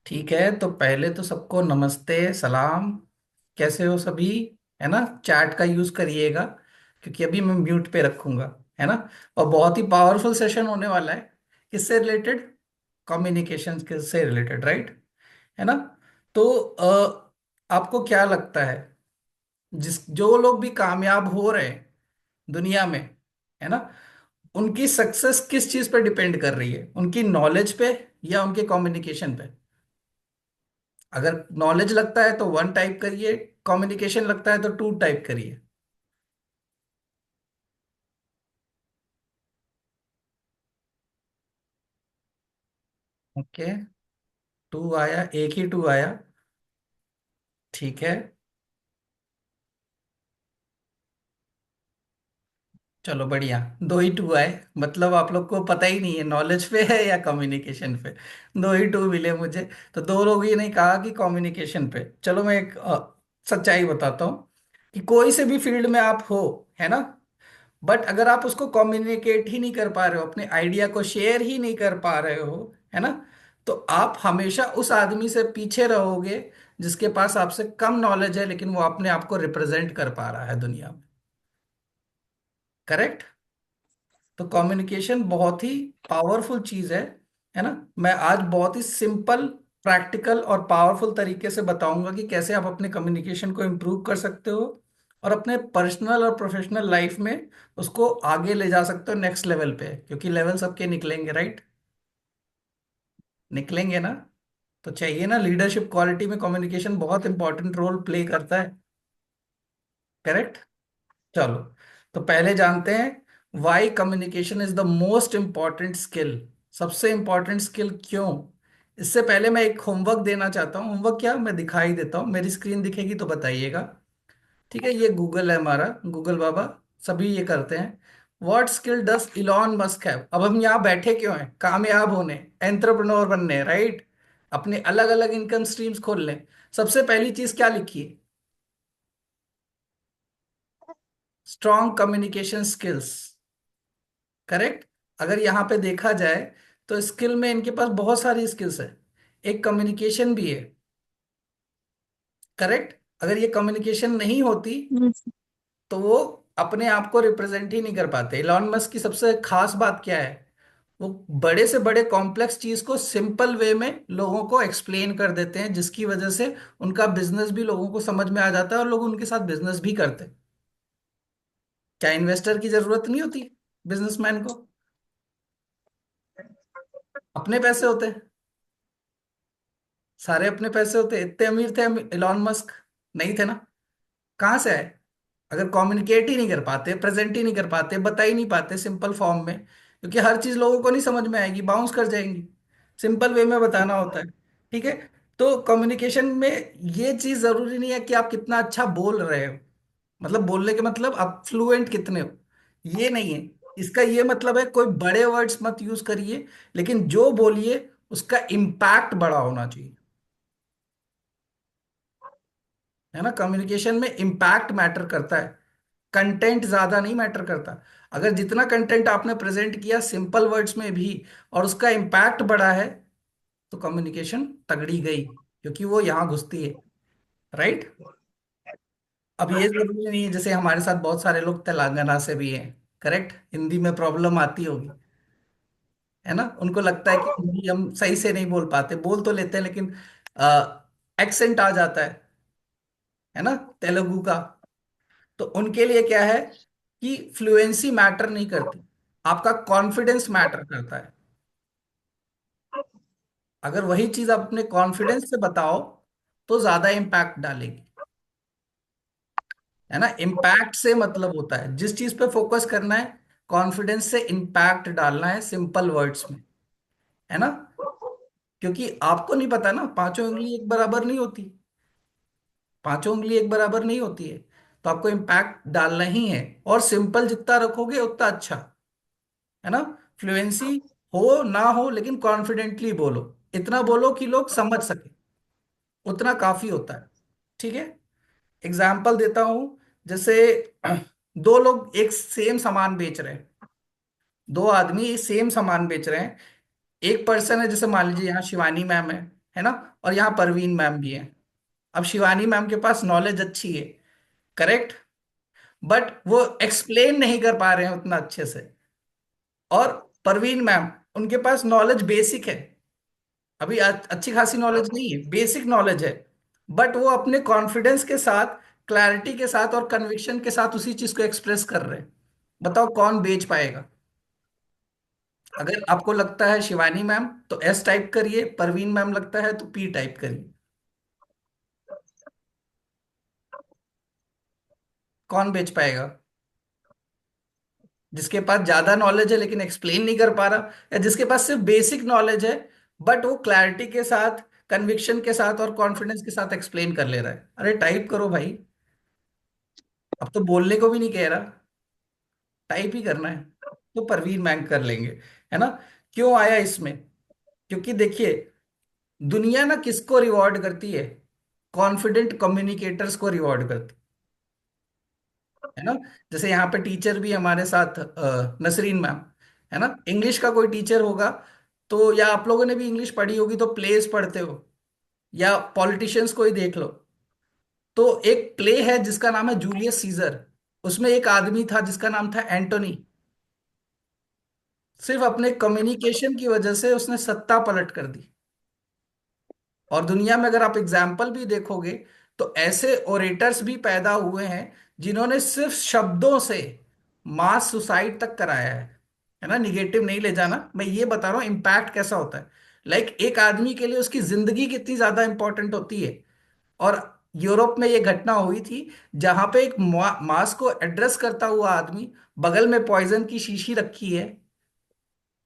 ठीक है, तो पहले तो सबको नमस्ते सलाम। कैसे हो सभी? है ना? चैट का यूज करिएगा, क्योंकि अभी मैं म्यूट पे रखूंगा। है ना? और बहुत ही पावरफुल सेशन होने वाला है। किससे रिलेटेड? कम्युनिकेशन स्किल्स से रिलेटेड, राइट? है ना? तो आपको क्या लगता है, जो लोग भी कामयाब हो रहे हैं दुनिया में, है ना, उनकी सक्सेस किस चीज पे डिपेंड कर रही है? उनकी नॉलेज पे या उनके कम्युनिकेशन पे? अगर नॉलेज लगता है तो वन टाइप करिए, कम्युनिकेशन लगता है तो टू टाइप करिए। ओके, टू आया, एक ही टू आया। ठीक है, चलो बढ़िया। दो ही टू आए, मतलब आप लोग को पता ही नहीं है नॉलेज पे है या कम्युनिकेशन पे। दो ही टू मिले मुझे। तो दो लोग ये नहीं कहा कि कम्युनिकेशन पे। चलो मैं एक सच्चाई बताता हूँ कि कोई से भी फील्ड में आप हो, है ना, बट अगर आप उसको कम्युनिकेट ही नहीं कर पा रहे हो, अपने आइडिया को शेयर ही नहीं कर पा रहे हो, है ना, तो आप हमेशा उस आदमी से पीछे रहोगे जिसके पास आपसे कम नॉलेज है, लेकिन वो अपने आप को रिप्रेजेंट कर पा रहा है दुनिया में। करेक्ट? तो कम्युनिकेशन बहुत ही पावरफुल चीज है ना? मैं आज बहुत ही सिंपल, प्रैक्टिकल और पावरफुल तरीके से बताऊंगा कि कैसे आप अपने कम्युनिकेशन को इम्प्रूव कर सकते हो और अपने पर्सनल और प्रोफेशनल लाइफ में उसको आगे ले जा सकते हो, नेक्स्ट लेवल पे, क्योंकि लेवल सबके निकलेंगे, राइट? निकलेंगे ना? तो चाहिए ना, लीडरशिप क्वालिटी में कम्युनिकेशन बहुत इंपॉर्टेंट रोल प्ले करता है। करेक्ट? चलो, तो पहले जानते हैं why communication is the most important skill. सबसे इंपॉर्टेंट स्किल क्यों? इससे पहले मैं एक होमवर्क देना चाहता हूँ। होमवर्क क्या, मैं दिखाई देता हूँ, मेरी स्क्रीन दिखेगी तो बताइएगा। ठीक है, ये गूगल है हमारा, गूगल बाबा। सभी ये करते हैं। What skill does Elon Musk have? अब हम यहाँ बैठे क्यों हैं? कामयाब होने, एंटरप्रेन्योर बनने, राइट? अपने अलग अलग इनकम स्ट्रीम्स खोल लें। सबसे पहली चीज क्या लिखी है? Strong communication skills. करेक्ट? अगर यहाँ पे देखा जाए तो स्किल में इनके पास बहुत सारी स्किल्स है, एक कम्युनिकेशन भी है। करेक्ट? अगर ये कम्युनिकेशन नहीं होती Yes. तो वो अपने आप को रिप्रेजेंट ही नहीं कर पाते। इलॉन मस्क की सबसे खास बात क्या है? वो बड़े से बड़े कॉम्प्लेक्स चीज को सिंपल वे में लोगों को एक्सप्लेन कर देते हैं, जिसकी वजह से उनका बिजनेस भी लोगों को समझ में आ जाता है और लोग उनके साथ बिजनेस भी करते हैं। क्या इन्वेस्टर की जरूरत नहीं होती बिजनेसमैन को? अपने पैसे होते हैं, सारे अपने पैसे होते। इतने अमीर थे इलॉन मस्क? नहीं थे ना। कहाँ से आए? अगर कम्युनिकेट ही नहीं कर पाते, प्रेजेंट ही नहीं कर पाते, बता ही नहीं पाते सिंपल फॉर्म में, क्योंकि हर चीज लोगों को नहीं समझ में आएगी, बाउंस कर जाएंगी। सिंपल वे में बताना होता है। ठीक है? तो कम्युनिकेशन में ये चीज जरूरी नहीं है कि आप कितना अच्छा बोल रहे हो, मतलब बोलने के मतलब आप फ्लुएंट कितने हो, ये नहीं है। इसका ये मतलब है कोई बड़े वर्ड्स मत यूज करिए, लेकिन जो बोलिए उसका इम्पैक्ट बड़ा होना चाहिए। है ना? कम्युनिकेशन में इम्पैक्ट मैटर करता है, कंटेंट ज्यादा नहीं मैटर करता। अगर जितना कंटेंट आपने प्रेजेंट किया सिंपल वर्ड्स में भी और उसका इम्पैक्ट बड़ा है, तो कम्युनिकेशन तगड़ी गई, क्योंकि वो यहाँ घुसती है। राइट? अब ये जरूरी नहीं है, जैसे हमारे साथ बहुत सारे लोग तेलंगाना से भी हैं। करेक्ट? हिंदी में प्रॉब्लम आती होगी, है ना? उनको लगता है कि हिंदी हम सही से नहीं बोल पाते, बोल तो लेते हैं लेकिन एक्सेंट आ जाता है ना, तेलुगु का। तो उनके लिए क्या है कि फ्लुएंसी मैटर नहीं करती, आपका कॉन्फिडेंस मैटर करता है। अगर वही चीज आप अपने कॉन्फिडेंस से बताओ तो ज्यादा इम्पैक्ट डालेगी। है ना? इम्पैक्ट से मतलब होता है जिस चीज पे फोकस करना है, कॉन्फिडेंस से इम्पैक्ट डालना है सिंपल वर्ड्स में। है ना? क्योंकि आपको नहीं पता ना, पांचों उंगली एक बराबर नहीं होती। पांचों उंगली एक बराबर नहीं होती है। तो आपको इम्पैक्ट डालना ही है, और सिंपल जितना रखोगे उतना अच्छा। है ना? फ्लुएंसी हो ना हो, लेकिन कॉन्फिडेंटली बोलो। इतना बोलो कि लोग समझ सके, उतना काफी होता है। ठीक है? एग्जाम्पल देता हूं। जैसे दो लोग एक सेम सामान बेच रहे हैं, दो आदमी सेम सामान बेच रहे हैं। एक पर्सन है, जैसे मान लीजिए यहाँ शिवानी मैम है। है ना। और यहाँ परवीन मैम भी है। अब शिवानी मैम के पास नॉलेज अच्छी है, करेक्ट, बट वो एक्सप्लेन नहीं कर पा रहे हैं उतना अच्छे से। और परवीन मैम, उनके पास नॉलेज बेसिक है, अभी अच्छी खासी नॉलेज नहीं है, बेसिक नॉलेज है, बट वो अपने कॉन्फिडेंस के साथ, क्लैरिटी के साथ और कन्विक्शन के साथ उसी चीज को एक्सप्रेस कर रहे हैं। बताओ कौन बेच पाएगा? अगर आपको लगता है शिवानी मैम, तो एस टाइप करिए, परवीन मैम लगता है तो पी टाइप करिए। कौन बेच पाएगा? जिसके पास ज्यादा नॉलेज है लेकिन एक्सप्लेन नहीं कर पा रहा, या जिसके पास सिर्फ बेसिक नॉलेज है बट वो क्लैरिटी के साथ, कन्विक्शन के साथ और कॉन्फिडेंस के साथ एक्सप्लेन कर ले रहा है। अरे टाइप करो भाई, अब तो बोलने को भी नहीं कह रहा, टाइप ही करना है। तो परवीन मैम कर लेंगे, है ना। क्यों आया इसमें? क्योंकि देखिए, दुनिया ना किसको रिवॉर्ड करती है? कॉन्फिडेंट कम्युनिकेटर्स को रिवॉर्ड करती है ना। जैसे यहाँ पे टीचर भी हमारे साथ नसरीन मैम, है ना, इंग्लिश का कोई टीचर होगा, तो या आप लोगों ने भी इंग्लिश पढ़ी होगी तो प्लेस पढ़ते हो, या पॉलिटिशियंस को ही देख लो। तो एक प्ले है जिसका नाम है जूलियस सीजर, उसमें एक आदमी था जिसका नाम था एंटोनी। सिर्फ अपने कम्युनिकेशन की वजह से उसने सत्ता पलट कर दी। और दुनिया में अगर आप एग्जाम्पल भी देखोगे, तो ऐसे ओरेटर्स भी पैदा हुए हैं जिन्होंने सिर्फ शब्दों से मास सुसाइड तक कराया है ना। निगेटिव नहीं ले जाना, मैं ये बता रहा हूँ इम्पैक्ट कैसा होता है। लाइक एक आदमी के लिए उसकी जिंदगी कितनी ज्यादा इंपॉर्टेंट होती है। और यूरोप में ये घटना हुई थी, जहां पे एक मास को एड्रेस करता हुआ आदमी, बगल में पॉइजन की शीशी रखी है,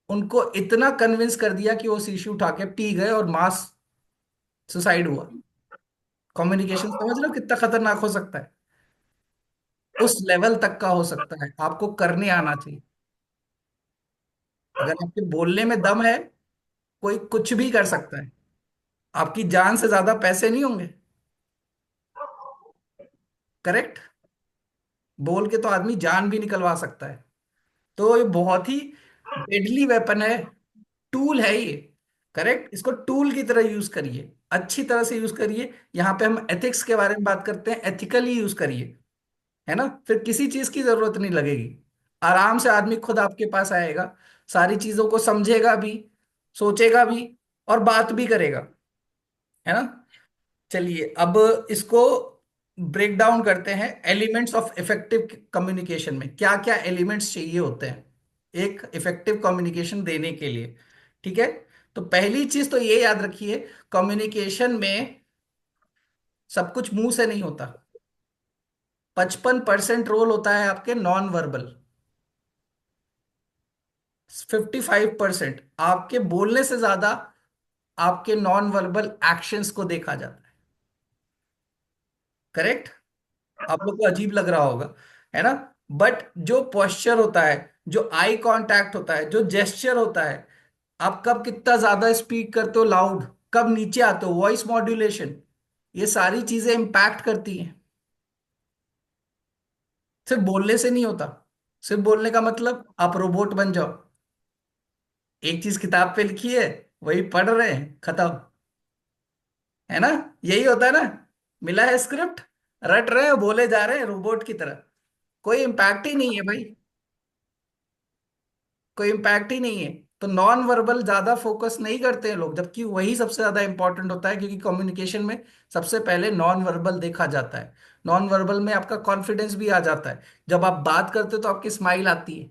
उनको इतना कन्विंस कर दिया कि वो शीशी उठा के पी गए और मास सुसाइड हुआ। कम्युनिकेशन समझ रहे हो कितना खतरनाक हो सकता है? उस लेवल तक का हो सकता है, आपको करने आना चाहिए। अगर आपके बोलने में दम है, कोई कुछ भी कर सकता है। आपकी जान से ज्यादा पैसे नहीं होंगे, करेक्ट। बोल के तो आदमी जान भी निकलवा सकता है। तो ये बहुत ही डेडली वेपन है, टूल है ये, करेक्ट। इसको टूल की तरह यूज करिए, अच्छी तरह से यूज करिए। यहाँ पे हम एथिक्स के बारे में बात करते हैं, एथिकली यूज करिए, है ना। फिर किसी चीज की जरूरत नहीं लगेगी। आराम से आदमी खुद आपके पास आएगा, सारी चीजों को समझेगा भी, सोचेगा भी, और बात भी करेगा, है ना। चलिए अब इसको ब्रेक डाउन करते हैं। एलिमेंट्स ऑफ इफेक्टिव कम्युनिकेशन में क्या क्या एलिमेंट्स चाहिए होते हैं एक इफेक्टिव कम्युनिकेशन देने के लिए? ठीक है। तो पहली चीज तो ये याद रखिए, कम्युनिकेशन में सब कुछ मुंह से नहीं होता। 55% रोल होता है आपके नॉन वर्बल, 55% आपके बोलने से ज्यादा आपके नॉन वर्बल एक्शंस को देखा जाता है, करेक्ट। आप लोग को अजीब लग रहा होगा, है ना, बट जो पोस्चर होता है, जो आई कांटेक्ट होता है, जो जेस्चर होता है, आप कब कितना ज्यादा स्पीक करते हो लाउड, कब नीचे आते हो, वॉइस मॉड्यूलेशन, ये सारी चीजें इंपैक्ट करती हैं। सिर्फ बोलने से नहीं होता। सिर्फ बोलने का मतलब आप रोबोट बन जाओ, एक चीज किताब पे लिखी है वही पढ़ रहे हैं, खत्म, है ना। यही होता है ना, मिला है स्क्रिप्ट, रट रहे हैं, बोले जा रहे हैं रोबोट की तरह। कोई इम्पैक्ट ही नहीं है भाई, कोई इम्पैक्ट ही नहीं है। तो नॉन वर्बल ज्यादा फोकस नहीं करते हैं लोग, जबकि वही सबसे ज्यादा इंपॉर्टेंट होता है, क्योंकि कम्युनिकेशन में सबसे पहले नॉन वर्बल देखा जाता है। नॉन वर्बल में आपका कॉन्फिडेंस भी आ जाता है। जब आप बात करते हो तो आपकी स्माइल आती है,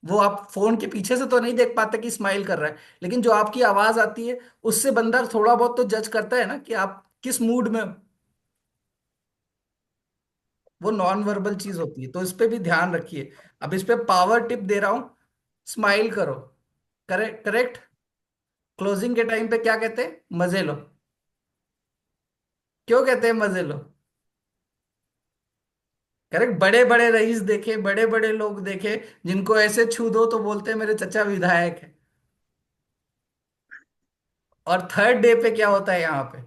वो आप फोन के पीछे से तो नहीं देख पाते कि स्माइल कर रहा है, लेकिन जो आपकी आवाज आती है उससे बंदा थोड़ा बहुत तो जज करता है ना कि आप किस मूड में हो। वो नॉन वर्बल चीज होती है, तो इस पे भी ध्यान रखिए। अब इस पे पावर टिप दे रहा हूं, स्माइल करो, करेक्ट करेक्ट। क्लोजिंग के टाइम पे क्या कहते हैं? मजे लो। क्यों कहते हैं मजे लो? करेक्ट। बड़े बड़े रईस देखे, बड़े बड़े लोग देखे, जिनको ऐसे छू दो तो बोलते हैं मेरे चचा विधायक है। और थर्ड डे पे क्या होता है यहाँ पे?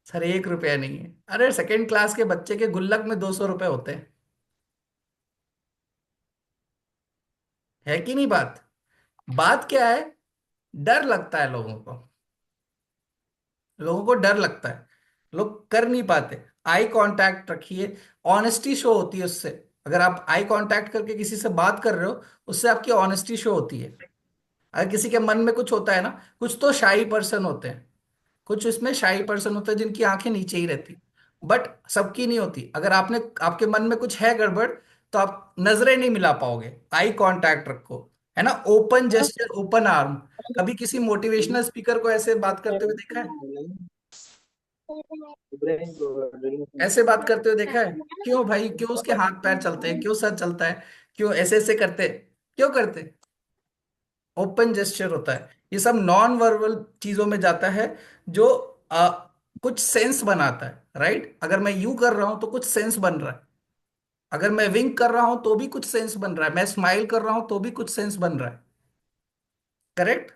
सर 1 रुपया नहीं है। अरे सेकंड क्लास के बच्चे के गुल्लक में 200 रुपए होते हैं, है कि नहीं बात? बात क्या है? डर लगता है लोगों को, लोगों को डर लगता है, लोग कर नहीं पाते। आई कांटेक्ट रखिए, ऑनेस्टी शो होती है उससे। अगर आप आई कांटेक्ट करके किसी से बात कर रहे हो, उससे आपकी ऑनेस्टी शो होती है। अगर किसी के मन में कुछ होता है ना, कुछ तो शाई पर्सन होते हैं, कुछ इसमें शाई पर्सन होते हैं जिनकी आंखें नीचे ही रहती, बट सबकी नहीं होती। अगर आपने, आपके मन में कुछ है गड़बड़, तो आप नजरें नहीं मिला पाओगे। आई कांटेक्ट रखो, है ना, ओपन जेस्चर, ओपन आर्म। कभी किसी मोटिवेशनल स्पीकर को ऐसे बात करते हुए देखा है? ऐसे बात करते हुए देखा है? क्यों भाई, क्यों उसके हाथ पैर चलते हैं, क्यों सर चलता है, क्यों ऐसे ऐसे करते हैं? क्यों करते? ओपन जेस्चर होता है। ये सब नॉन वर्बल चीजों में जाता है, जो कुछ सेंस बनाता है, राइट? अगर मैं यू कर रहा हूं तो कुछ सेंस बन रहा है, अगर मैं विंक कर रहा हूं तो भी कुछ सेंस बन रहा है, मैं स्माइल कर रहा हूं तो भी कुछ सेंस बन रहा है। करेक्ट?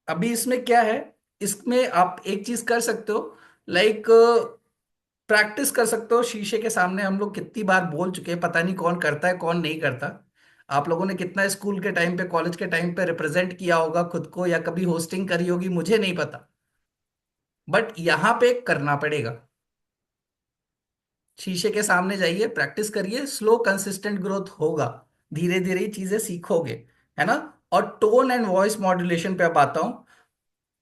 अभी इसमें क्या है, इसमें आप एक चीज कर सकते हो, लाइक प्रैक्टिस कर सकते हो शीशे के सामने। हम लोग कितनी बार बोल चुके हैं, पता नहीं कौन करता है कौन नहीं करता। आप लोगों ने कितना स्कूल के टाइम पे, कॉलेज के टाइम पे रिप्रेजेंट किया होगा खुद को, या कभी होस्टिंग करी होगी, मुझे नहीं पता, बट यहाँ पे करना पड़ेगा। शीशे के सामने जाइए, प्रैक्टिस करिए, स्लो कंसिस्टेंट ग्रोथ होगा, धीरे धीरे ही चीजें सीखोगे, है ना। और टोन एंड वॉइस मॉड्यूलेशन पे अब आता हूं।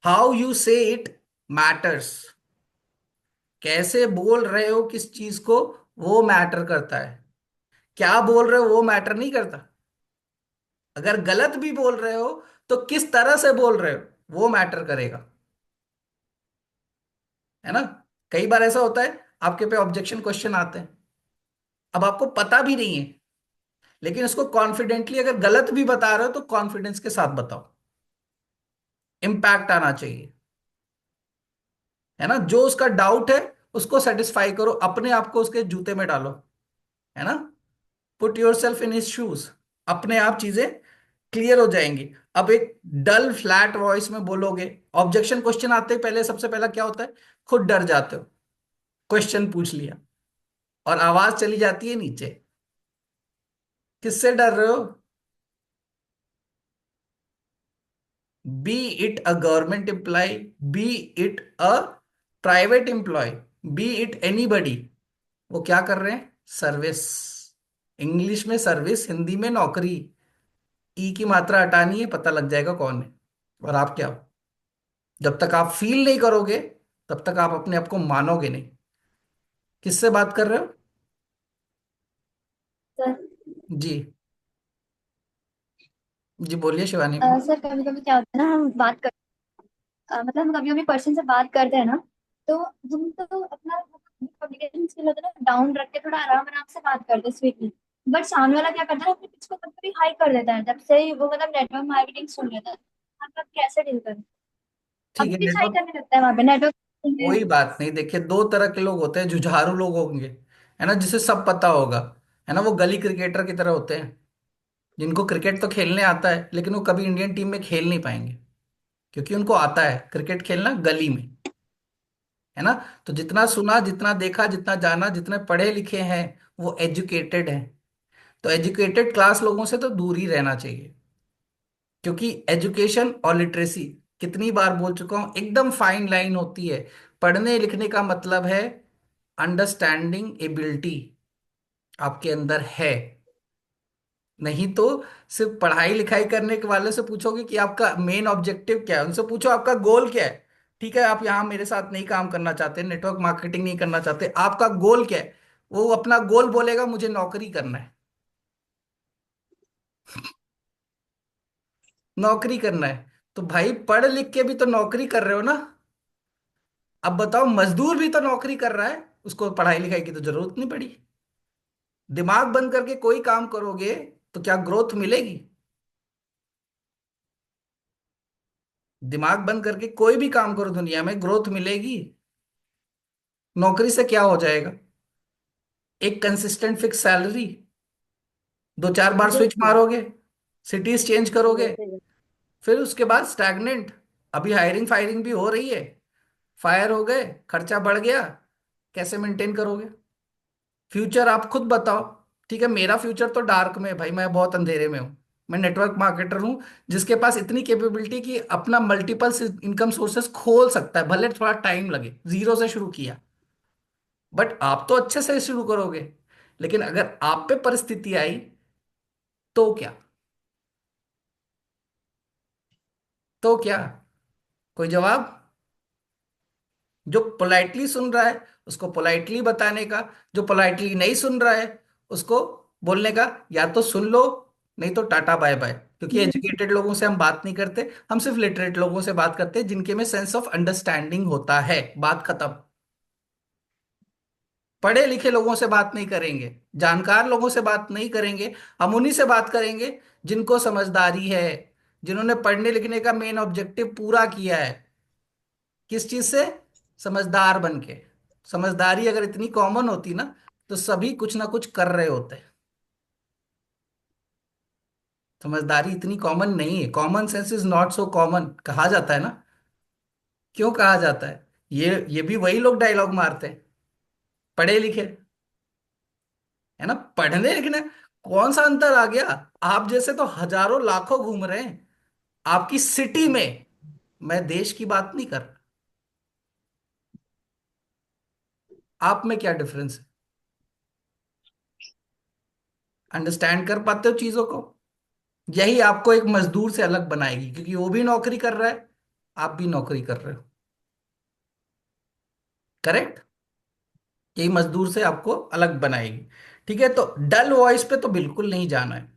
हाउ यू से इट मैटर्स। कैसे बोल रहे हो किस चीज को, वो मैटर करता है। क्या बोल रहे हो वो मैटर नहीं करता। अगर गलत भी बोल रहे हो, तो किस तरह से बोल रहे हो वो मैटर करेगा, है ना। कई बार ऐसा होता है, आपके पे ऑब्जेक्शन क्वेश्चन आते हैं, अब आपको पता भी नहीं है, लेकिन उसको कॉन्फिडेंटली अगर गलत भी बता रहे हो तो कॉन्फिडेंस के साथ बताओ, इम्पैक्ट आना चाहिए, है ना। जो उसका डाउट है उसको सेटिस्फाई करो, अपने आप को उसके जूते में डालो, है ना। Put your self in his shoes, अपने आप चीजें क्लियर हो जाएंगी। अब एक डल फ्लैट वॉइस में बोलोगे, ऑब्जेक्शन क्वेश्चन आते ही पहले, सबसे पहला क्या होता है, खुद डर जाते हो। क्वेश्चन पूछ लिया और आवाज चली जाती है नीचे। किससे डर रहे हो? Be it a government employee, be it a private employee, be it anybody, वो क्या कर रहे हैं, सर्विस। इंग्लिश में सर्विस, हिंदी में नौकरी। ई की मात्रा हटानी है, पता लग जाएगा कौन है और आप क्या हो। जब तक आप फील नहीं करोगे, तब तक आप अपने आप को मानोगे नहीं। किससे बात कर रहे हो? सर। जी, जी बोलिए शिवानी मैम। सर कभी कभी क्या होता है ना, हम बात कर मतलब हम कभी कभी पर्सन से बात करते हैं ना, तो हम तो अपना कम्युनिकेशन स्किल होता है ना, डाउन रख के थोड़ा आराम आराम से बात करते हैं स्वीटली। बट सामने वाला क्या करता है, अपने पिच को कभी कभी हाई कर देता है, जब से ही वो मतलब नेटवर्क मार्केटिंग सुन लेता है। आप कैसे डील करें? ठीक अभी है, पिच हाई नेटवर्क, करने लगता है वहां पे नेटवर्क। कोई बात नहीं। देखिए, दो तरह के लोग होते हैं, जुझारू लोग होंगे, है ना, जिसे सब पता होगा, है ना, वो गली क्रिकेटर की तरह होते हैं, जिनको क्रिकेट तो खेलने आता है लेकिन वो कभी इंडियन टीम में खेल नहीं पाएंगे, क्योंकि उनको आता है क्रिकेट खेलना गली में, है ना। तो जितना सुना, जितना देखा, जितना जाना, जितने पढ़े लिखे हैं, वो एजुकेटेड हैं। तो एजुकेटेड क्लास लोगों से तो दूर ही रहना चाहिए, क्योंकि एजुकेशन और लिटरेसी, कितनी बार बोल चुका हूं, एकदम फाइन लाइन होती है। पढ़ने लिखने का मतलब है अंडरस्टैंडिंग एबिलिटी आपके अंदर है। नहीं तो सिर्फ पढ़ाई लिखाई करने के वाले से पूछोगे कि आपका मेन ऑब्जेक्टिव क्या है, उनसे पूछो आपका गोल क्या है। ठीक है, आप यहाँ मेरे साथ नहीं काम करना चाहते, नेटवर्क मार्केटिंग नहीं करना चाहते, आपका गोल क्या है? वो अपना गोल बोलेगा, मुझे नौकरी करना है, नौकरी करना है। तो भाई पढ़ लिख के भी तो नौकरी कर रहे हो ना। अब बताओ, मजदूर भी तो नौकरी कर रहा है, उसको पढ़ाई लिखाई की तो जरूरत नहीं पड़ी। दिमाग बंद करके कोई काम करोगे तो क्या ग्रोथ मिलेगी? दिमाग बंद करके कोई भी काम करो दुनिया में, ग्रोथ मिलेगी? नौकरी से क्या हो जाएगा? एक कंसिस्टेंट फिक्स सैलरी, दो चार बार स्विच मारोगे, सिटीज चेंज करोगे, फिर उसके बाद स्टैग्नेंट। अभी हायरिंग फायरिंग भी हो रही है, फायर हो गए, खर्चा बढ़ गया, कैसे मेंटेन करोगे? फ्यूचर आप खुद बताओ। ठीक है, मेरा फ्यूचर तो डार्क में है भाई, मैं बहुत अंधेरे में हूं। मैं नेटवर्क मार्केटर हूं जिसके पास इतनी कैपेबिलिटी कि अपना मल्टीपल इनकम सोर्सेस खोल सकता है, भले थोड़ा टाइम लगे, जीरो से शुरू किया। बट आप तो अच्छे से शुरू करोगे, लेकिन अगर आप पे परिस्थिति आई तो क्या? तो क्या? कोई जवाब? जो पोलाइटली सुन रहा है उसको पोलाइटली बताने का, जो पोलाइटली नहीं सुन रहा है उसको बोलने का, या तो सुन लो, नहीं तो टाटा बाय बाय। क्योंकि एजुकेटेड लोगों से हम बात नहीं करते, हम सिर्फ लिटरेट लोगों से बात करते हैं, जिनके में सेंस ऑफ अंडरस्टैंडिंग होता है। बात खत्म। पढ़े लिखे लोगों से बात नहीं करेंगे, जानकार लोगों से बात नहीं करेंगे। हम उन्हीं से बात करेंगे जिनको समझदारी है, जिन्होंने पढ़ने लिखने का मेन ऑब्जेक्टिव पूरा किया है। किस चीज से? समझदार बन के। समझदारी अगर इतनी कॉमन होती ना, तो सभी कुछ ना कुछ कर रहे होते। समझदारी इतनी कॉमन नहीं है, common sense is not so common कहा जाता है ना। क्यों कहा जाता है? ये भी वही लोग डायलॉग मारते हैं, पढ़े लिखे, है ना। पढ़ने लिखने कौन सा अंतर आ गया? आप जैसे तो हजारों लाखों घूम रहे हैं आपकी सिटी में। मैं देश की बात नहीं कर रहा। आप में क्या डिफरेंस है? अंडरस्टैंड कर पाते हो चीजों को? यही आपको एक मजदूर से अलग बनाएगी, क्योंकि वो भी नौकरी कर रहा है, आप भी नौकरी कर रहे हो। करेक्ट? यही मजदूर से आपको अलग बनाएगी। ठीक है, तो डल वॉइस पे तो बिल्कुल नहीं जाना है।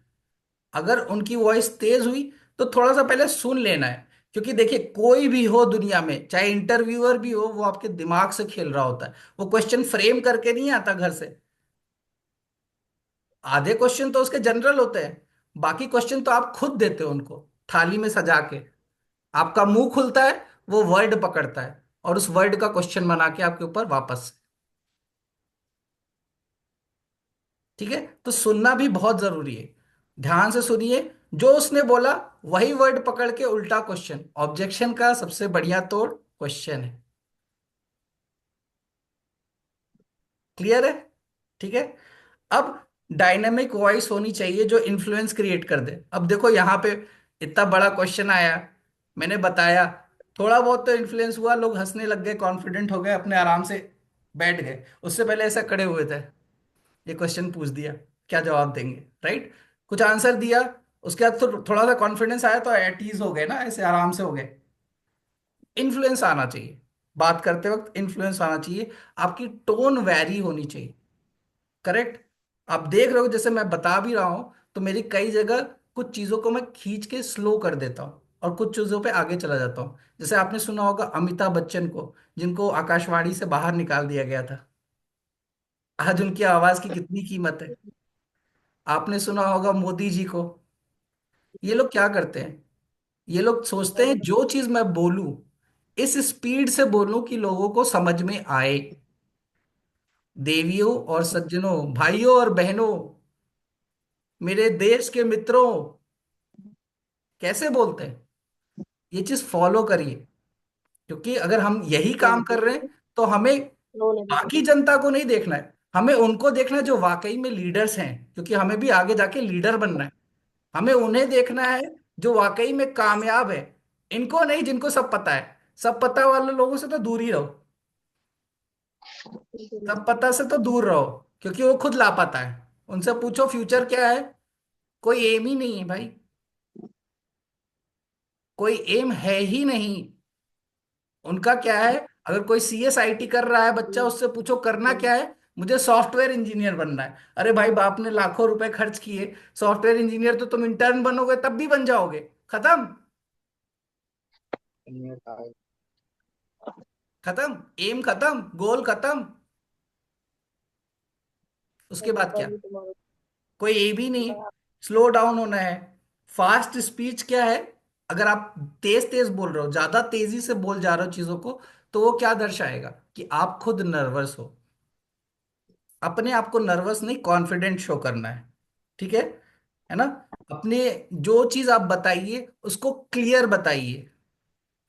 अगर उनकी वॉइस तेज हुई तो थोड़ा सा पहले सुन लेना है। क्योंकि देखिए, कोई भी हो दुनिया में, चाहे इंटरव्यूअर भी हो, वो आपके दिमाग से खेल रहा होता है। वो क्वेश्चन फ्रेम करके नहीं आता घर से। आधे क्वेश्चन तो उसके जनरल होते हैं, बाकी क्वेश्चन तो आप खुद देते हो उनको थाली में सजा के। आपका मुंह खुलता है, वो वर्ड पकड़ता है, और उस वर्ड का क्वेश्चन बना के आपके ऊपर वापस। ठीक है, तो सुनना भी बहुत जरूरी है। ध्यान से सुनिए, जो उसने बोला वही वर्ड पकड़ के उल्टा क्वेश्चन। ऑब्जेक्शन का सबसे बढ़िया तोड़ क्वेश्चन है। क्लियर है? ठीक है। अब डायनेमिक वॉइस होनी चाहिए जो इन्फ्लुएंस क्रिएट कर दे। अब देखो यहाँ पे इतना बड़ा क्वेश्चन आया, मैंने बताया, थोड़ा बहुत तो इन्फ्लुएंस हुआ, लोग हंसने लग गए, कॉन्फिडेंट हो गए, अपने आराम से बैठ गए। उससे पहले ऐसा खड़े हुए थे, ये क्वेश्चन पूछ दिया, क्या जवाब देंगे? राइट? कुछ आंसर दिया, उसके बाद तो थोड़ा सा कॉन्फिडेंस आया, तो एट ईज हो गए ना, ऐसे आराम से हो गए। इन्फ्लुएंस आना चाहिए, बात करते वक्त इन्फ्लुएंस आना चाहिए। आपकी टोन वैरी होनी चाहिए। करेक्ट? आप देख रहे हो, जैसे मैं बता भी रहा हूं, तो मेरी कई जगह कुछ चीजों को मैं खींच के स्लो कर देता हूँ और कुछ चीजों पे आगे चला जाता हूँ। जैसे आपने सुना होगा अमिताभ बच्चन को, जिनको आकाशवाणी से बाहर निकाल दिया गया था। आज उनकी आवाज की कितनी कीमत है। आपने सुना होगा मोदी जी को। ये लोग क्या करते हैं? ये लोग सोचते हैं जो चीज मैं बोलूं, इस स्पीड से बोलूं कि लोगों को समझ में आए। देवियों और सज्जनों, भाइयों और बहनों, मेरे देश के मित्रों, कैसे बोलते हैं? ये चीज फॉलो करिए। क्योंकि अगर हम यही काम कर रहे हैं, तो हमें बाकी जनता को नहीं देखना है, हमें उनको देखना है जो वाकई में लीडर्स हैं। क्योंकि हमें भी आगे जाके लीडर बनना है। हमें उन्हें देखना है जो वाकई में कामयाब है, इनको नहीं जिनको सब पता है। सब पता वाले लोगों से तो दूर ही रहो। सब पता से तो दूर रहो, क्योंकि वो खुद लापता है। उनसे पूछो फ्यूचर क्या है, कोई एम ही नहीं है भाई। कोई एम है ही नहीं। उनका क्या है? अगर कोई सीएसआईटी कर रहा है बच्चा, उससे पूछो करना क्या है? मुझे सॉफ्टवेयर इंजीनियर बनना है। अरे भाई, बाप ने लाखों रुपए खर्च किए, सॉफ्टवेयर इंजीनियर तो तुम इंटर्न बनोगे तब भी बन जाओगे। खत्म। खत्म। एम खत्म, गोल खत्म। उसके बाद क्या? कोई ए भी नहीं। स्लो डाउन होना है। फास्ट स्पीच क्या है? अगर आप तेज तेज बोल रहे हो, ज्यादा तेजी से बोल जा रहे हो चीजों को, तो वो क्या दर्शाएगा? कि आप खुद नर्वस हो। अपने आप को नर्वस नहीं, कॉन्फिडेंट शो करना है। ठीक है ना। अपने जो चीज आप बताइए उसको क्लियर बताइए।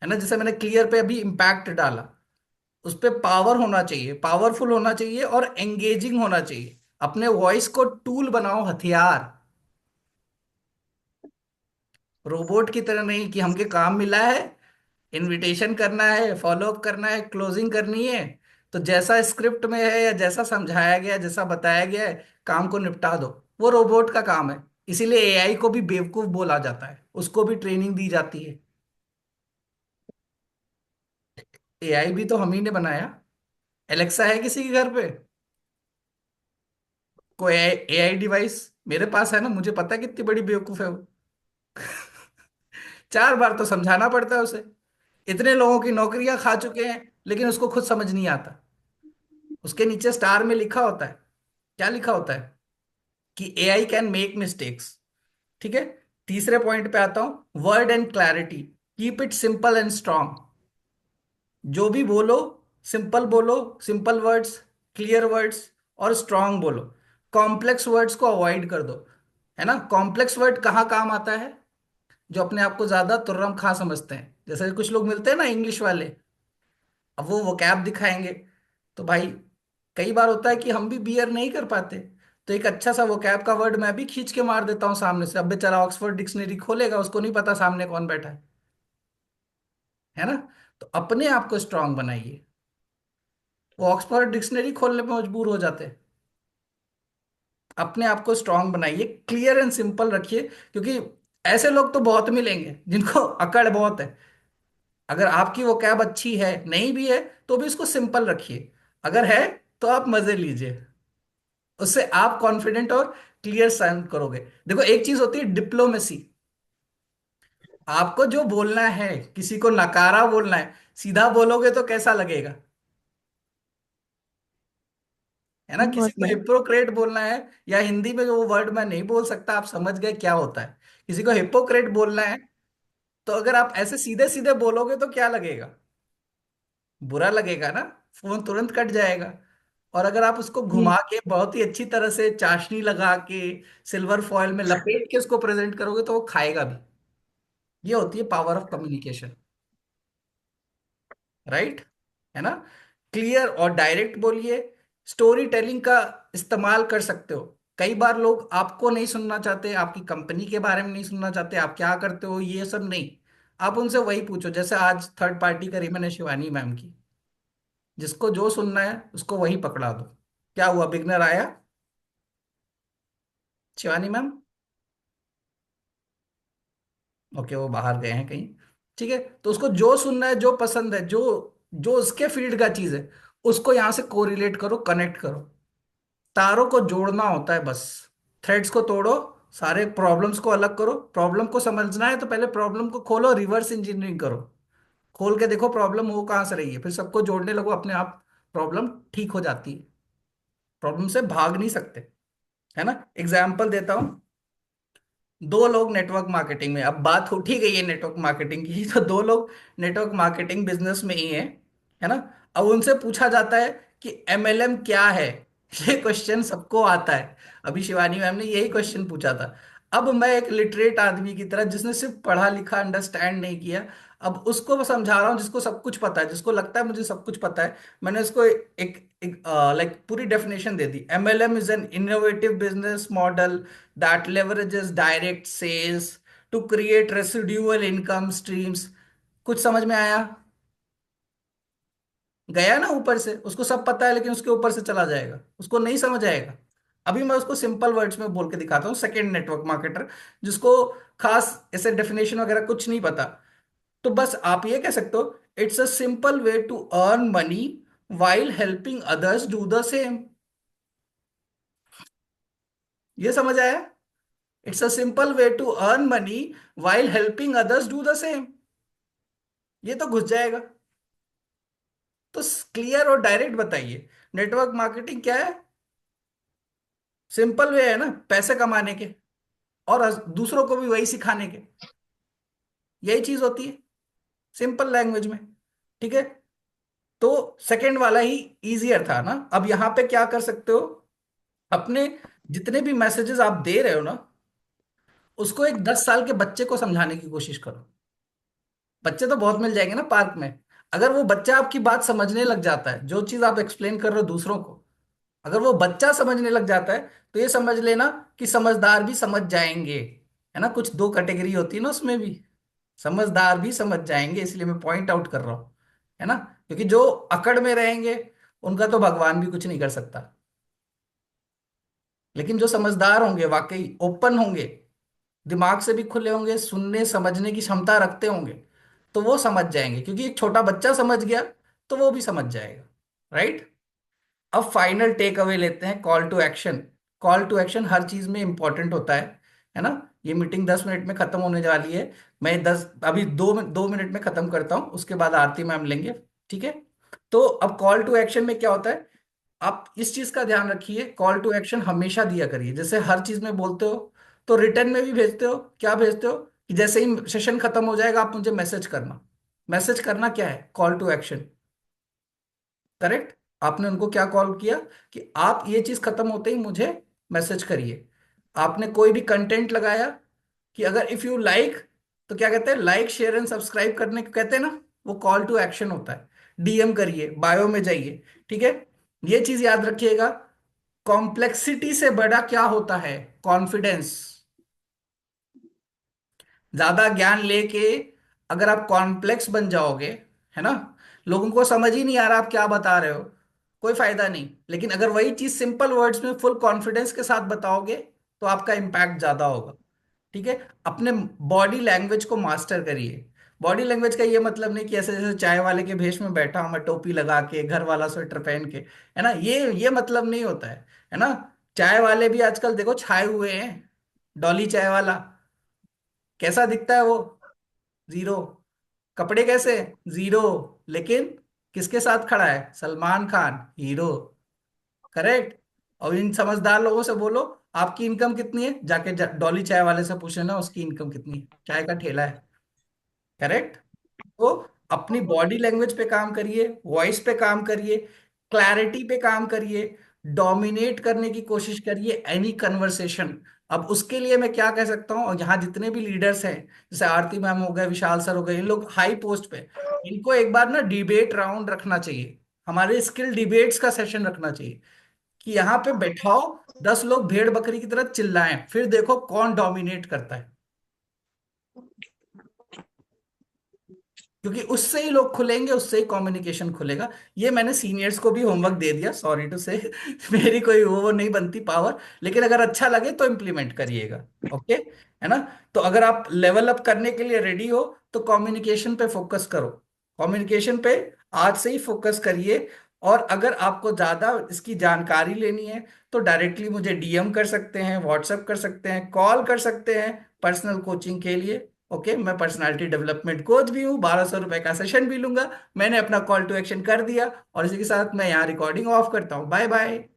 है ना, जैसे मैंने क्लियर पे अभी इम्पैक्ट डाला, उस पे पावर होना चाहिए, पावरफुल होना चाहिए और एंगेजिंग होना चाहिए। अपने वॉइस को टूल बनाओ, हथियार। रोबोट की तरह नहीं कि हमके काम मिला है, इनविटेशन करना है, फॉलो अप करना है, क्लोजिंग करनी है, तो जैसा स्क्रिप्ट में है या जैसा समझाया गया है, जैसा बताया गया है, काम को निपटा दो। वो रोबोट का काम है। इसीलिए एआई को भी बेवकूफ बोला जाता है, उसको भी ट्रेनिंग दी जाती है। एआई भी तो हम ही ने बनाया। एलेक्सा है किसी के घर पे? कोई एआई डिवाइस मेरे पास है ना, मुझे पता है कितनी बड़ी बेवकूफ है वो। 4 बार तो समझाना पड़ता है उसे। इतने लोगों की नौकरियां खा चुके हैं, लेकिन उसको खुद समझ नहीं आता। उसके नीचे स्टार में लिखा होता है, क्या लिखा होता है, कि एआई कैन मेक मिस्टेक्स। ठीक है। तीसरे पॉइंट पे आता हूं, word and clarity, keep it simple and strong. जो भी बोलो, सिंपल बोलो, सिंपल वर्ड्स, क्लियर वर्ड्स, और स्ट्रांग बोलो। कॉम्प्लेक्स वर्ड्स को अवॉइड कर दो। है ना, कॉम्प्लेक्स वर्ड कहाँ काम आता है? जो अपने आप को ज्यादा तुर्रम खा समझते हैं, जैसे कुछ लोग मिलते हैं ना इंग्लिश वाले, अब वो वोकैब दिखाएंगे, तो भाई कई बार होता है कि हम भी बियर नहीं कर पाते, तो एक अच्छा सा वोकैब का वर्ड मैं भी खींच के मार देता हूँ सामने से, अब बेचारा ऑक्सफोर्ड डिक्शनरी खोलेगा, उसको नहीं पता सामने कौन बैठा है ना। तो अपने आप को स्ट्रांग बनाइए। वो ऑक्सफोर्ड डिक्शनरी खोलने पे मजबूर हो जाते हैं। अपने आप को स्ट्रांग बनाइए, क्लियर एंड सिंपल रखिए, क्योंकि ऐसे लोग तो बहुत मिलेंगे जिनको अकड़ बहुत है। अगर आपकी वो कैब अच्छी है, नहीं भी है, तो भी उसको सिंपल रखिए। अगर है तो आप मजे लीजिए, उससे आप कॉन्फिडेंट और क्लियर साउंड करोगे। देखो, एक चीज होती है डिप्लोमेसी। आपको जो बोलना है, किसी को नकारा बोलना है, सीधा बोलोगे तो कैसा लगेगा? है ना। किसी बहुत को बुरा। हिप्पोक्रेट बोलना है, या हिंदी में जो वो वर्ड मैं नहीं बोल सकता, आप समझ गए क्या होता है। किसी को हिप्पोक्रेट बोलना है, तो अगर आप ऐसे सीधे सीधे बोलोगे तो क्या लगेगा? बुरा लगेगा ना, फोन तुरंत कट जाएगा। और अगर आप उसको जी। घुमा के बहुत ही अच्छी तरह से चाशनी लगा के, सिल्वर फॉयल में लपेट के उसको प्रेजेंट करोगे, तो वो खाएगा भी। ये होती है पावर ऑफ कम्युनिकेशन। राइट। है ना। क्लियर और डायरेक्ट बोलिए। स्टोरी टेलिंग का इस्तेमाल कर सकते हो। कई बार लोग आपको नहीं सुनना चाहते, आपकी कंपनी के बारे में नहीं सुनना चाहते, आप क्या करते हो, ये सब नहीं। आप उनसे वही पूछो, जैसे आज थर्ड पार्टी करी मैंने शिवानी मैम की। जिसको जो सुनना है उसको वही पकड़ा दो। क्या हुआ, बिगनर आया? शिवानी मैम? ओके, वो बाहर गए हैं कहीं। ठीक है, तो उसको जो सुनना है, जो पसंद है, जो जो उसके फील्ड का चीज है, उसको यहां से कोरिलेट करो, कनेक्ट करो। तारों को जोड़ना होता है बस। थ्रेड्स को तोड़ो, सारे प्रॉब्लम्स को अलग करो। प्रॉब्लम को समझना है तो पहले प्रॉब्लम को खोलो, रिवर्स इंजीनियरिंग करो। खोल के देखो प्रॉब्लम हो कहाँ से रही है, फिर सबको जोड़ने लगो, अपने आप प्रॉब्लम ठीक हो जाती है। प्रॉब्लम से भाग नहीं सकते। है ना। एग्जाम्पल देता हूँ। दो लोग नेटवर्क मार्केटिंग में, अब बात उठी गई है नेटवर्क मार्केटिंग की, तो दो लोग नेटवर्क मार्केटिंग बिजनेस में ही हैं। है ना। अब उनसे पूछा जाता है कि एमएलएम क्या है। ये क्वेश्चन सबको आता है। अभी शिवानी मैम ने यही क्वेश्चन पूछा था। अब मैं एक लिटरेट आदमी की तरह, जिसने सिर्फ पढ़ा लिखा अंडरस्टैंड नहीं किया, अब उसको मैं समझा रहा हूँ, जिसको सब कुछ पता है, जिसको लगता है मुझे सब कुछ पता है। मैंने उसको एक लाइक पूरी definition they the. MLM is an innovative business model that leverages direct sales to create residual income streams। कुछ समझ में आया? गया ना ऊपर से, उसको सब पता है, लेकिन उसके ऊपर से चला जाएगा, उसको नहीं समझ आएगा। अभी मैं उसको सिंपल वर्ड्स में बोल के दिखाता हूँ, सेकंड नेटवर्क मार्केटर, जिसको खास ऐसे डेफिनेशन वगैरह कुछ नहीं पता। तो बस आप ये कह सकते हो, it's a simple way to earn money while helping others do the same। ये समझ आया? It's a simple way to earn money while helping others do the same। ये तो घुस जाएगा। तो क्लियर और डायरेक्ट बताइए, नेटवर्क मार्केटिंग क्या है? सिंपल वे है ना पैसे कमाने के, और दूसरों को भी वही सिखाने के। यही चीज होती है सिंपल लैंग्वेज में। ठीक है। तो सेकंड वाला ही इजियर था ना। अब यहां पे क्या कर सकते हो, अपने जितने भी मैसेजेस आप दे रहे हो ना, उसको एक 10 साल के बच्चे को समझाने की कोशिश करो। बच्चे तो बहुत मिल जाएंगे ना पार्क में। अगर वो बच्चा आपकी बात समझने लग जाता है, जो चीज आप एक्सप्लेन कर रहे हो दूसरों को, अगर वो बच्चा समझने लग जाता है, तो ये समझ लेना कि समझदार भी समझ जाएंगे। है ना, कुछ दो कैटेगरी होती है ना उसमें भी। समझदार भी समझ जाएंगे, इसलिए मैं पॉइंट आउट कर रहा हूं, है ना। क्योंकि जो अकड़ में रहेंगे उनका तो भगवान भी कुछ नहीं कर सकता। लेकिन जो समझदार होंगे, वाकई ओपन होंगे, दिमाग से भी खुले होंगे, सुनने समझने की क्षमता रखते होंगे, तो वो समझ जाएंगे। क्योंकि एक छोटा बच्चा समझ गया तो वो भी समझ जाएगा। राइट। अब फाइनल टेक अवे लेते हैं, call to action. Call to action हर चीज में इंपॉर्टेंट होता है ना। ये मीटिंग 10 मिनट में खत्म होने वाली है। मैं अभी 2 मिनट में खत्म करता हूँ, उसके बाद आरती मैम लेंगे। ठीक है। तो अब कॉल टू एक्शन में क्या होता है, आप इस चीज का ध्यान रखिए, कॉल टू एक्शन हमेशा दिया करिए। जैसे हर चीज में बोलते हो, तो रिटर्न में भी भेजते हो, क्या भेजते हो कि जैसे ही सेशन खत्म हो जाएगा आप मुझे मैसेज करना। मैसेज करना क्या है, कॉल टू एक्शन। करेक्ट। आपने उनको क्या कॉल किया कि आप ये चीज खत्म होते ही मुझे मैसेज करिए। आपने कोई भी कंटेंट लगाया कि अगर इफ यू लाइक, तो क्या कहते हैं, लाइक शेयर एंड सब्सक्राइब करने को कहते हैं ना, वो कॉल टू एक्शन होता है। डीएम करिए, बायो में जाइए। ठीक है। ये चीज याद रखिएगा, कॉम्प्लेक्सिटी से बड़ा क्या होता है, कॉन्फिडेंस। ज्यादा ज्ञान लेके अगर आप कॉम्प्लेक्स बन जाओगे, है ना, लोगों को समझ ही नहीं आ रहा आप क्या बता रहे हो, कोई फायदा नहीं। लेकिन अगर वही चीज सिंपल वर्ड्स में फुल कॉन्फिडेंस के साथ बताओगे तो आपका इम्पैक्ट ज्यादा होगा। ठीक है। अपने बॉडी लैंग्वेज को मास्टर करिए। बॉडी लैंग्वेज का ये मतलब नहीं कि ऐसे जैसे चाय वाले के भेष में बैठा हूं मैं, टोपी लगा के, घर वाला स्वेटर पहन के, है ना, ये मतलब नहीं होता है ना। चाय वाले भी आजकल देखो छाए हुए हैं। डॉली चाय वाला कैसा दिखता है वो, जीरो। कपड़े कैसे, जीरो। लेकिन किसके साथ खड़ा है, सलमान खान, हीरो। करेक्ट। और इन समझदार लोगों से बोलो आपकी इनकम कितनी है, जाके डॉली चाय वाले से पूछ लेना उसकी इनकम कितनी है, चाय का ठेला है। करेक्ट। तो अपनी बॉडी लैंग्वेज पे काम करिए, वॉइस पे काम करिए, क्लैरिटी पे काम करिए, डोमिनेट करने की कोशिश करिए एनी कन्वर्सेशन। अब उसके लिए मैं क्या कह सकता हूँ, और यहाँ जितने भी लीडर्स हैं, जैसे आरती मैम हो गए, विशाल सर हो गए, इन लोग हाई पोस्ट पे, इनको एक बार ना डिबेट राउंड रखना चाहिए। हमारे स्किल डिबेट्स का सेशन रखना चाहिए कि यहाँ पे बैठाओ, 10 लोग भेड़ बकरी की तरह चिल्लाएं, फिर देखो कौन डोमिनेट करता है। क्योंकि उससे ही लोग खुलेंगे, उससे ही कम्युनिकेशन खुलेगा। ये मैंने सीनियर्स को भी होमवर्क दे दिया, सॉरी टू से मेरी कोई वो नहीं बनती पावर, लेकिन अगर अच्छा लगे तो इम्प्लीमेंट करिएगा। ओके, है ना। तो अगर आप लेवल अप करने के लिए रेडी हो तो कम्युनिकेशन पे फोकस करो। कम्युनिकेशन पे आज से ही फोकस करिए। और अगर आपको ज्यादा इसकी जानकारी लेनी है तो डायरेक्टली मुझे डीएम कर सकते हैं, व्हाट्सएप कर सकते हैं, कॉल कर सकते हैं पर्सनल कोचिंग के लिए। ओके, मैं पर्सनालिटी डेवलपमेंट कोच भी हूँ, 1200 रुपए का सेशन भी लूंगा। मैंने अपना कॉल टू एक्शन कर दिया और इसी के साथ मैं यहाँ रिकॉर्डिंग ऑफ करता हूँ। Bye bye.